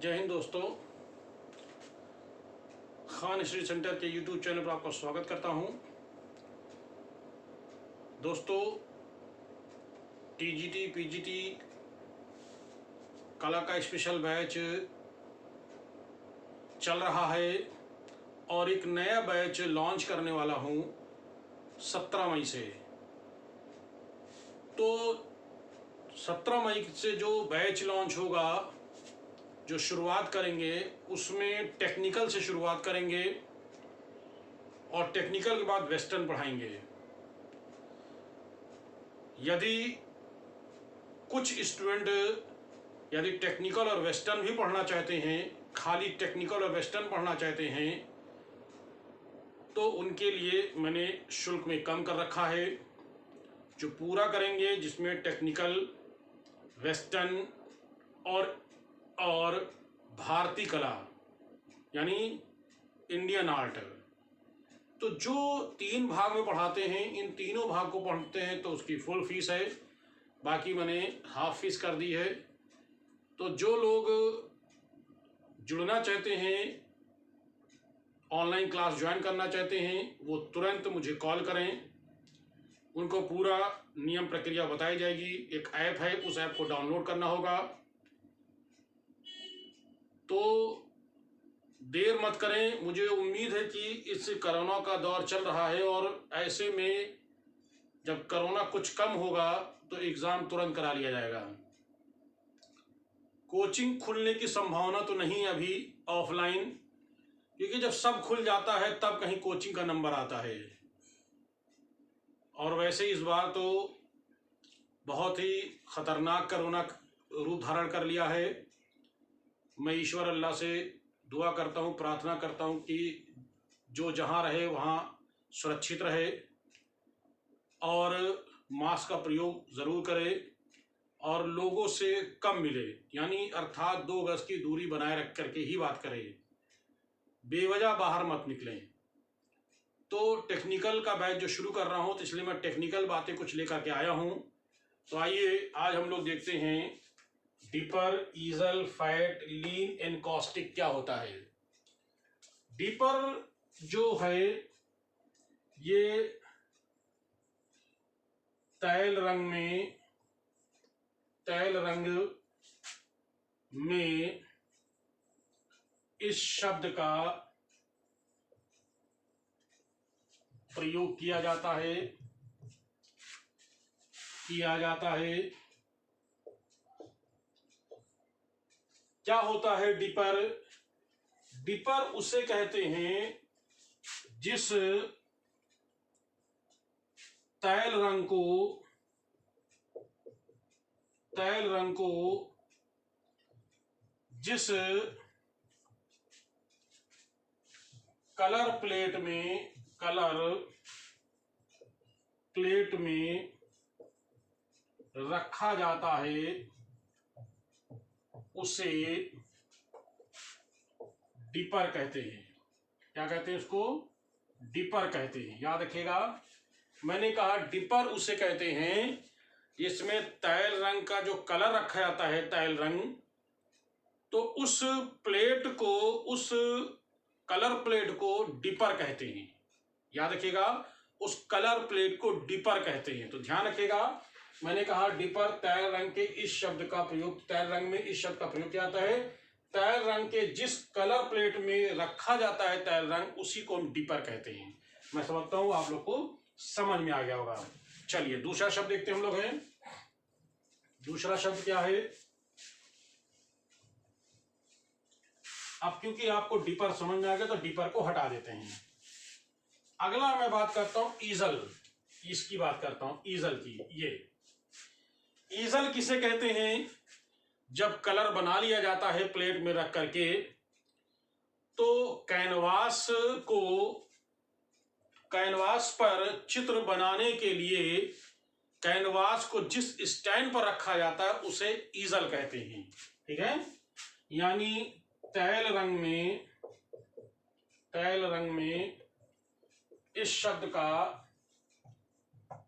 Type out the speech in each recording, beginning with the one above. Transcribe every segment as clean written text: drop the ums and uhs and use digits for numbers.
जय हिंद दोस्तों। Khan study centre के यूट्यूब चैनल पर आपका स्वागत करता हूं। दोस्तों, टीजीटी पीजीटी कला का स्पेशल बैच चल रहा है और एक नया बैच लॉन्च करने वाला हूं 17 मई से। तो 17 मई से जो बैच लॉन्च होगा, जो शुरुआत करेंगे, उसमें टेक्निकल से शुरुआत करेंगे और टेक्निकल के बाद वेस्टर्न पढ़ाएंगे। यदि कुछ स्टूडेंट यदि टेक्निकल और वेस्टर्न भी पढ़ना चाहते हैं, खाली टेक्निकल और वेस्टर्न पढ़ना चाहते हैं, तो उनके लिए मैंने शुल्क में कम कर रखा है। जो पूरा करेंगे, जिसमें टेक्निकल, वेस्टर्न और भारतीय कला यानी इंडियन आर्ट, तो जो 3 भाग में पढ़ाते हैं, इन तीनों भाग को पढ़ते हैं तो उसकी फुल फीस है। बाकी मैंने हाफ फीस कर दी है। तो जो लोग जुड़ना चाहते हैं, ऑनलाइन क्लास ज्वाइन करना चाहते हैं, वो तुरंत मुझे कॉल करें। उनको पूरा नियम प्रक्रिया बताई जाएगी। एक ऐप है, उस ऐप को डाउनलोड करना होगा। तो देर मत करें। मुझे उम्मीद है कि इस कोरोना का दौर चल रहा है और ऐसे में जब कोरोना कुछ कम होगा तो एग्ज़ाम तुरंत करा लिया जाएगा। कोचिंग खुलने की संभावना तो नहीं अभी ऑफलाइन, क्योंकि जब सब खुल जाता है तब कहीं कोचिंग का नंबर आता है। और वैसे इस बार तो बहुत ही ख़तरनाक कोरोना रूप धारण कर लिया है। मैं ईश्वर अल्लाह से दुआ करता हूँ, प्रार्थना करता हूँ कि जो जहाँ रहे वहाँ सुरक्षित रहे और मास्क का प्रयोग ज़रूर करे और लोगों से कम मिले, यानी अर्थात 2 गज की दूरी बनाए रख करके ही बात करें। बेवजह बाहर मत निकलें। तो टेक्निकल का बैच जो शुरू कर रहा हूँ, तो इसलिए मैं टेक्निकल बातें कुछ लेकर के आया हूँ। तो आइए आज हम लोग देखते हैं डिपर, ईजल, फैट, लीन, एनकॉस्टिक क्या होता है। डिपर जो है ये तैल रंग में इस शब्द का प्रयोग किया जाता है। क्या होता है डिपर? डिपर उसे कहते हैं जिस तैल रंग को जिस कलर प्लेट में रखा जाता है, उसे डिपर कहते हैं। क्या कहते हैं उसको? डिपर कहते हैं। याद रखिएगा, मैंने कहा डिपर उसे कहते हैं जिसमें तैल रंग का जो कलर रखा जाता है, तैल रंग, तो उस कलर प्लेट को डिपर कहते हैं। याद रखिएगा, उस कलर प्लेट को डिपर कहते हैं। तो ध्यान रखिएगा, मैंने कहा डिपर तैल रंग के इस शब्द का प्रयोग, तैल रंग में इस शब्द का प्रयोग किया जाता है। तैल रंग के जिस कलर प्लेट में रखा जाता है तैल रंग, उसी को हम डिपर कहते हैं। मैं समझता हूं आप लोग को समझ में आ गया होगा। चलिए दूसरा शब्द देखते हैं हम लोग हैं। दूसरा शब्द क्या है? अब क्योंकि आपको डिपर समझ में आ गया तो डिपर को हटा देते हैं। अगला मैं बात करता हूं ईजल। इसकी बात करता हूं, ईजल की। ये ईजल किसे कहते हैं? जब कलर बना लिया जाता है प्लेट में रख करके, तो कैनवास पर चित्र बनाने के लिए कैनवास को जिस स्टैंड पर रखा जाता है उसे ईजल कहते हैं। ठीक है, यानी तैल रंग में इस शब्द का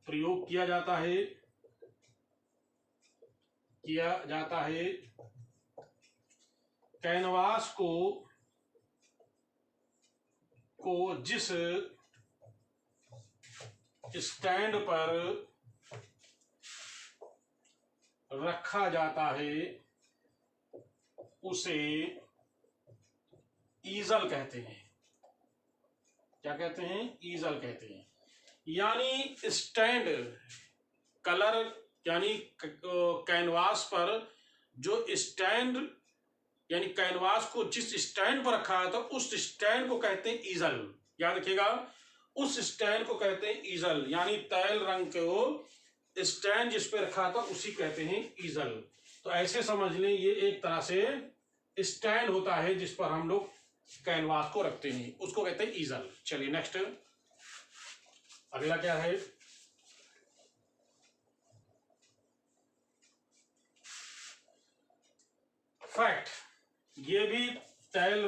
प्रयोग किया जाता है कैनवास को जिस स्टैंड पर रखा जाता है उसे ईजल कहते हैं। क्या कहते हैं? ईजल कहते हैं। यानी स्टैंड कलर, यानी कैनवास पर जो स्टैंड, यानी कैनवास को जिस स्टैंड पर रखा है तो उस स्टैंड को कहते हैं ईजल। याद रखिएगा, उस स्टैंड को कहते हैं ईजल। यानी तैल रंग को स्टैंड जिस पे रखा था उसी कहते हैं ईजल। तो ऐसे समझ लें, ये एक तरह से स्टैंड होता है जिस पर हम लोग कैनवास को रखते हैं, उसको कहते हैं ईजल। चलिए नेक्स्ट, अगला क्या है? फैक्ट। ये भी तैल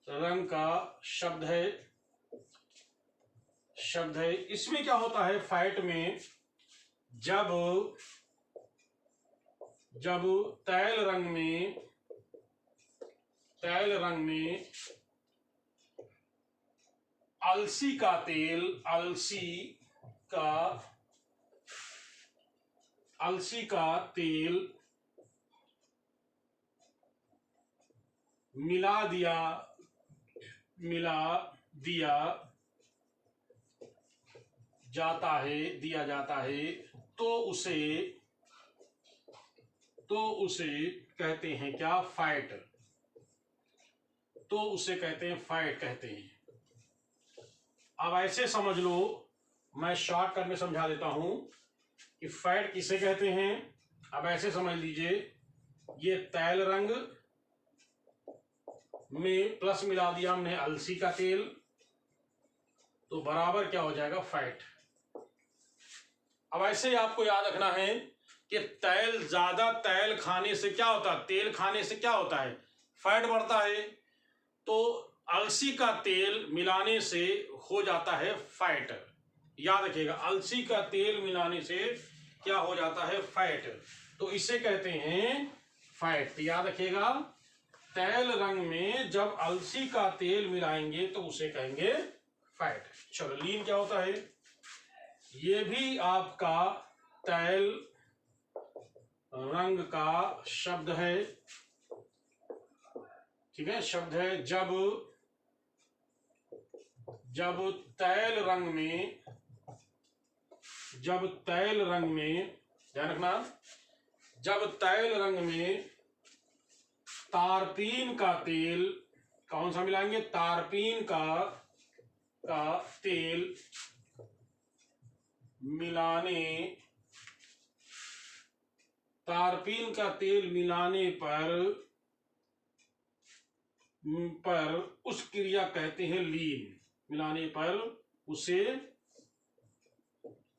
रंग का शब्द है। इसमें क्या होता है? फैट में जब तैल रंग में अलसी का तेल मिला दिया जाता है तो उसे कहते हैं क्या? फैट। तो उसे कहते हैं फैट कहते हैं। अब ऐसे समझ लो, मैं शॉर्टकट में समझा देता हूं कि फैट किसे कहते हैं। अब ऐसे समझ लीजिए, ये तैल रंग में प्लस मिला दिया हमने अलसी का तेल, तो बराबर क्या हो जाएगा? फैट। अब ऐसे ही आपको याद रखना है कि ज्यादा तेल खाने से क्या होता है? तेल खाने से क्या होता है? फैट बढ़ता है। तो अलसी का तेल मिलाने से हो जाता है फैट। याद रखिएगा, अलसी का तेल मिलाने से क्या हो जाता है? फैट। तो इसे कहते हैं फैट। याद रखिएगा, तैल रंग में जब अलसी का तेल मिलाएंगे तो उसे कहेंगे फैट। चलो, लीन क्या होता है? ये भी आपका तैल रंग का शब्द है। ठीक है, शब्द है। जब तैल रंग में ध्यान रखना, जब तैल रंग में तारपीन का तेल, कौन सा मिलाएंगे? तारपीन का तेल मिलाने पर उस क्रिया कहते हैं लीन। मिलाने पर उसे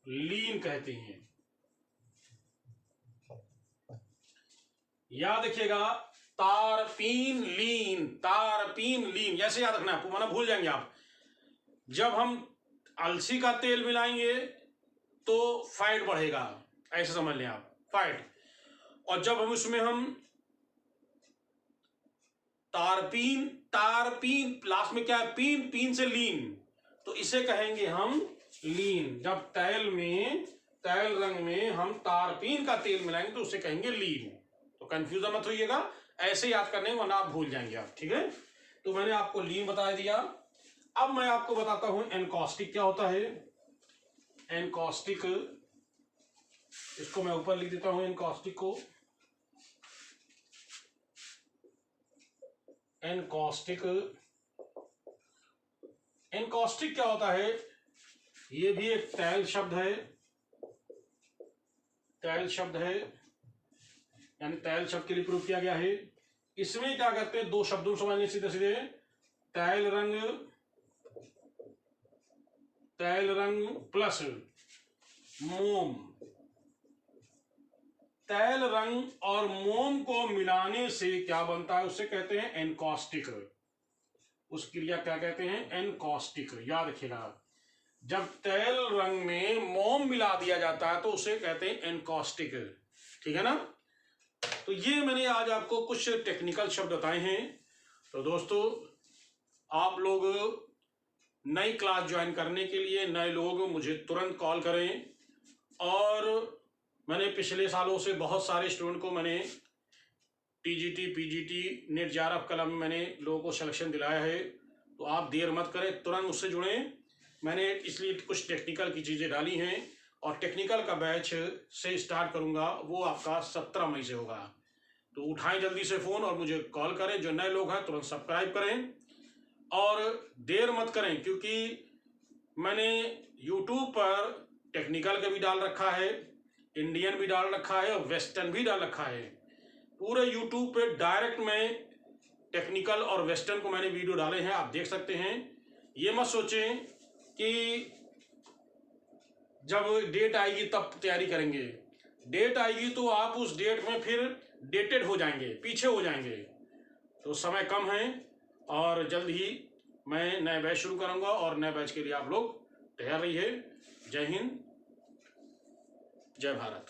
लीन कहते हैं। याद रखिएगा, तारपीन लीन जैसे याद रखना है आपको, वरना भूल जाएंगे आप। जब हम अलसी का तेल मिलाएंगे तो फैट बढ़ेगा, ऐसे समझ लें आप, फैट। और जब हम उसमें तारपीन लास्ट में क्या है? पीन से लीन, तो इसे कहेंगे हम लीन। जब तैल रंग में हम तारपीन का तेल मिलाएंगे तो उसे कहेंगे लीन। तो कंफ्यूजन मत होइएगा, ऐसे याद करने वरना आप भूल जाएंगे आप। ठीक है, तो मैंने आपको लीन बता दिया। अब मैं आपको बताता हूं एनकॉस्टिक क्या होता है। एनकॉस्टिक, इसको मैं ऊपर लिख देता हूं एनकॉस्टिक को। एनकॉस्टिक क्या होता है? ये भी एक तैल शब्द है, यानी तैल शब्द के लिए प्रयोग किया गया है। इसमें क्या करते हैं? दो शब्दों समझने सीधे सीधे। तैल रंग प्लस मोम। तैल रंग और मोम को मिलाने से क्या बनता है? उसे कहते हैं एनकॉस्टिक। उस क्रिया क्या कहते हैं? एनकॉस्टिक। याद रखिएगा, जब तैल रंग में मोम मिला दिया जाता है तो उसे कहते हैं एनकॉस्टिक। ठीक है ना? तो तो ये मैंने आज आपको कुछ टेक्निकल शब्द बताए हैं। तो दोस्तों, आप लोग नई क्लास ज्वाइन करने के लिए नए लोग मुझे तुरंत कॉल करें। और मैंने पिछले सालों से बहुत सारे स्टूडेंट को मैंने टीजीटी, पीजीटी, नेट जेआरएफ कलम में मैंने लोगों को सिलेक्शन दिलाया है। तो आप देर मत करें, तुरंत मुझसे जुड़ें। मैंने इसलिए कुछ टेक्निकल की चीज़ें डाली हैं और टेक्निकल का बैच से स्टार्ट करूंगा, वो आपका 17 मई से होगा। तो उठाएं जल्दी से फ़ोन और मुझे कॉल करें। जो नए लोग हैं तुरंत सब्सक्राइब करें और देर मत करें, क्योंकि मैंने यूट्यूब पर टेक्निकल का भी डाल रखा है, इंडियन भी डाल रखा है और वेस्टर्न भी डाल रखा है। पूरे यूट्यूब पे डायरेक्ट में टेक्निकल और वेस्टर्न को मैंने वीडियो डाले हैं, आप देख सकते हैं। ये मत सोचें कि जब डेट आएगी तब तैयारी करेंगे। डेट आएगी तो आप उस डेट में फिर डेटेड हो जाएंगे, पीछे हो जाएंगे। तो समय कम है और जल्द ही मैं नए बैच शुरू करूंगा और नए बैच के लिए आप लोग तैयार रहिए। जय हिंद, जय भारत।